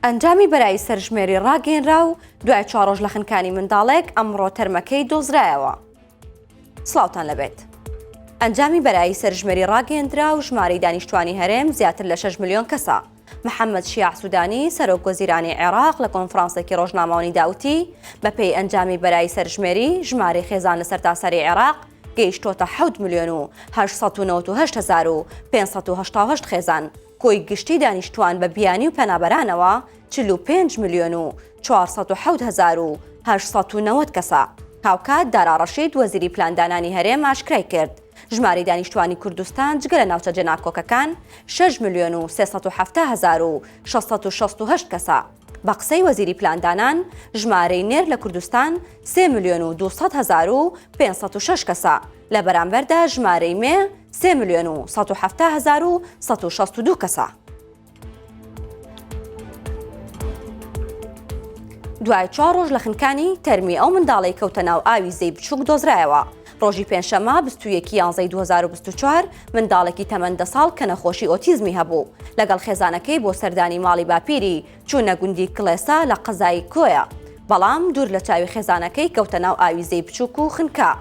ئەنجامی بەرایی سەرژمێری ڕاگەیەنرا و دوای 4 ڕۆژ لە خنکانی منداڵێک ئەمڕۆ تەرمەکەی دۆزرایەوە. سڵاوتان لەبێت. ئەنجامی بەرایی سەرژمێری ڕاگەیەندرا و ژمارەی دانیشتوانی هەرێم زیاتر لە 6 ملیۆن کەسە. محەممەد شیاع سوودانی سەرۆک وەزیرانی عێراق لە کۆنفرانسێکی ڕۆژنامەوەنی داوتی بەپێی ئەنجامی بەرایی سەرژمێری ژمارەی خێزان لە سەرتاسەری عێراق گەیشتۆتە 7 ملیۆن و 898,588 خێزان، کۆی گشتی دانیشتوان بە بیانی و پەنابەرانەوە 45 ملیۆن و 400,890 کەسە. هاوکات دارا ڕەشید وەزیری پلاندانانی هەرێم ئاشکرای کرد ژمارەی دانیشتوانی کوردستان جگە لە ناوچە جێناکۆکەکان 6 ملیۆن و 370,668 کەسە. بە قسەی وەزیری پلاندانان ژمارەی نێر لە کوردستان 3 ملیۆن و 200,506 کەسە، لە بەرامبەردا ژمارەی مێ 3 ملیۆن و 170,162 کەسە. دوای 4 ڕۆژ لە خنکانی تەرمی ئەو منداڵی کەوتە ناو ئاوی زەی بچووک دۆزرایەوە. ڕۆژی پێنجشەمە 21/11/2024 منداڵێکی تەمەندە ساڵ کە نەخۆشی ئۆتیزمی هەبوو لەگەڵ خێزانەکەی بۆ سەردانی ماڵی باپیری چوونە گوندی کڵێسا لە قەزای کۆیە، بەڵام دوور لە چاوی خێزانەکەی کەوتە ناو ئاوی زەی بچووک و خنکا.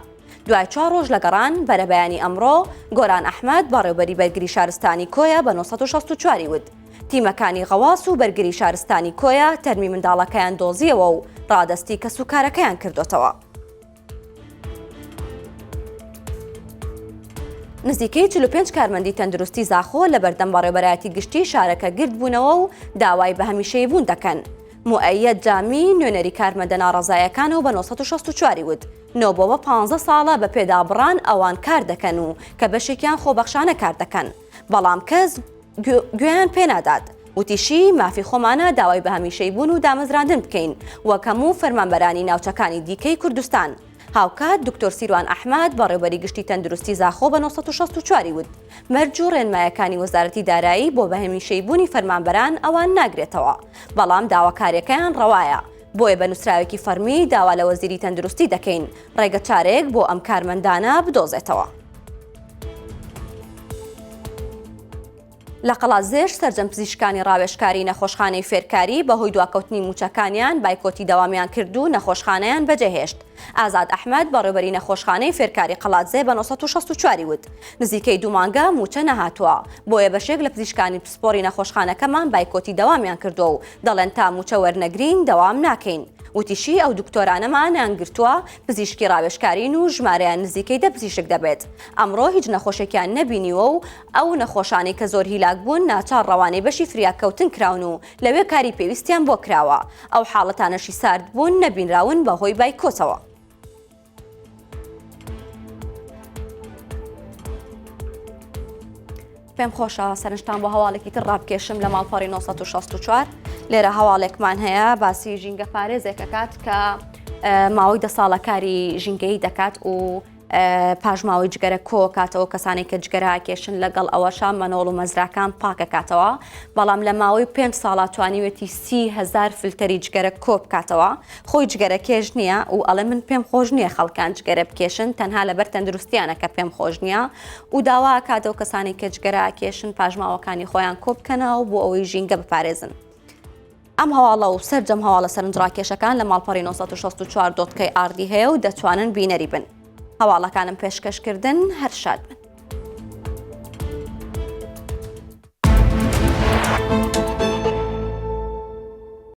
دوای 4 ڕۆژ لە گەڕان بەرە بەیانی ئەمڕۆ گۆران ئەحمەد بەڕێوەبەری بەرگری شارستانی کۆیە بە 964 وت تیمەکانی غەواس و بەرگری شارستانی کۆیە تەرمی منداڵەکەیان دۆزیەوە و ڕادستی کەس و کارەکەیان کردوتەوە. نزیکەی 45 کارمەندی تەندروستی زاخۆ لە بەردەم بەڕێوەبەرایەتی گشتی شارەکە گرت بوونەوە و داوای بە هەمیشەیی بوون دەکەن. موئەیەد جامی نوێنەری کارمەندە ناڕەزایەکانەوە بە 964 وت 9 بۆ 15 ساڵە بە پێدابڕان ئەوان کار دەکەن و کە بەشێکیان خۆبەخشانە کار دەکەن، بەڵام کەس گوێیان پێنادات. وتیشی مافی خۆمانە داوای بە هەمیشەیی بوون و دامەزراندن بکەین وەکەم و فەرمانبەرانی ناوچەکانی دیکەی کوردستان. هاوکات دکتۆر سیروان ئەحمەد بەڕێوەبەری گشتی تەندروستی زاخۆ بە 964 وت مەرج و ڕێنمایەکانی وەزارەتی دارایی بۆ بە هەمیشەیی بوونی فەرمانبەران ئەوان ناگرێتەوە، بەڵام داواکاریەکەیان ڕەوایە. بۆیە بە نووسراوێکی فەرمی داوا لە وەزیری تەندروستی دەکەین ڕێگە چارێک بۆ ئەم کارمەندانە بدۆزێتەوە. لە قەڵازێش سەرجەم پزیشکانی ڕاوێژکاری نەخۆشخانەی فێرکاری بەهۆی دواکەوتنی موچەکانیان بایکۆتی دەوامیان کرد و نەخۆشخانەیان بەجێهێشت. ئازاد ئەحمەد بەڕێوەبەری نەخۆشخانەی فێرکاری قەڵاتزێ بە 964 وت نزیکەی 2 مانگە موچە نەهاتووە، بۆیە بەشێک لە پزیشکانی پسپۆری نەخۆشخانەکەمان بایکۆتی دەوامیان کردووە و دەڵێن تا موچە وەرنەگرین دەوام ناکەین. وتیشی ئەو دکتۆرانەمان یانگرتووە پزیشکی ڕاوێژکارین و ژمارەیان نزیکەی 10 پزیشک دەبێت. ئەمڕۆ هیچ نەخۆشێکیان نەبینیوە و ئەو نەخۆشانەی کە زۆر هیلاک بوون ناچار ڕەوانەی بەشی فریاکەوتن کراون و لەوێ کاری پێویستیان بۆ کراوە. ئەو حاڵەتانەشی سارد بوون نەبینراون بەهۆی بایکۆتەوە. پێم خۆشە سەرنجتان بۆ هەواڵێکی تر ڕابکێشم لە ماڵپەڕی 964. لێرە هەواڵێکمان هەیە باسی ژینگە پارێزێک دەکات کە ماوەی 10 ساڵە کاری ژینگەی دەکات و پاژماوەی جگەرە کۆ کاتەوە کەسانی کە جگەرە کێشن لەگەڵ ئەوەشان مەنۆڵ و مەزراکان پاکەکاتەوە، بەڵام لە ماوەی 5 ساڵە توانیوێتی 30,000 فلتەری جگەرە کۆ بکاتەوە. خۆی جگەرە کێش نییە و ئەڵێ من پێم خۆش نییە خەڵکان جگەرە بکێشن تەنها لەبەر تەندروستیانە کە پێم خۆش نییە و داوا کاتەوە کەسانی کە جگەرە کێشن پاژماوەکانی خۆیان کۆ بکەنەوە بۆ ئەوەی ژینگە بپارێزن. ئەم هەواڵە و سەرجەم هەواڵە سەرنجڕاکێشەکان لە ماڵپەڕی 964.kr هەیە و دەتوانن بینەری بن. هەواڵەکانم پێشکەشکردن هەر شاد بن.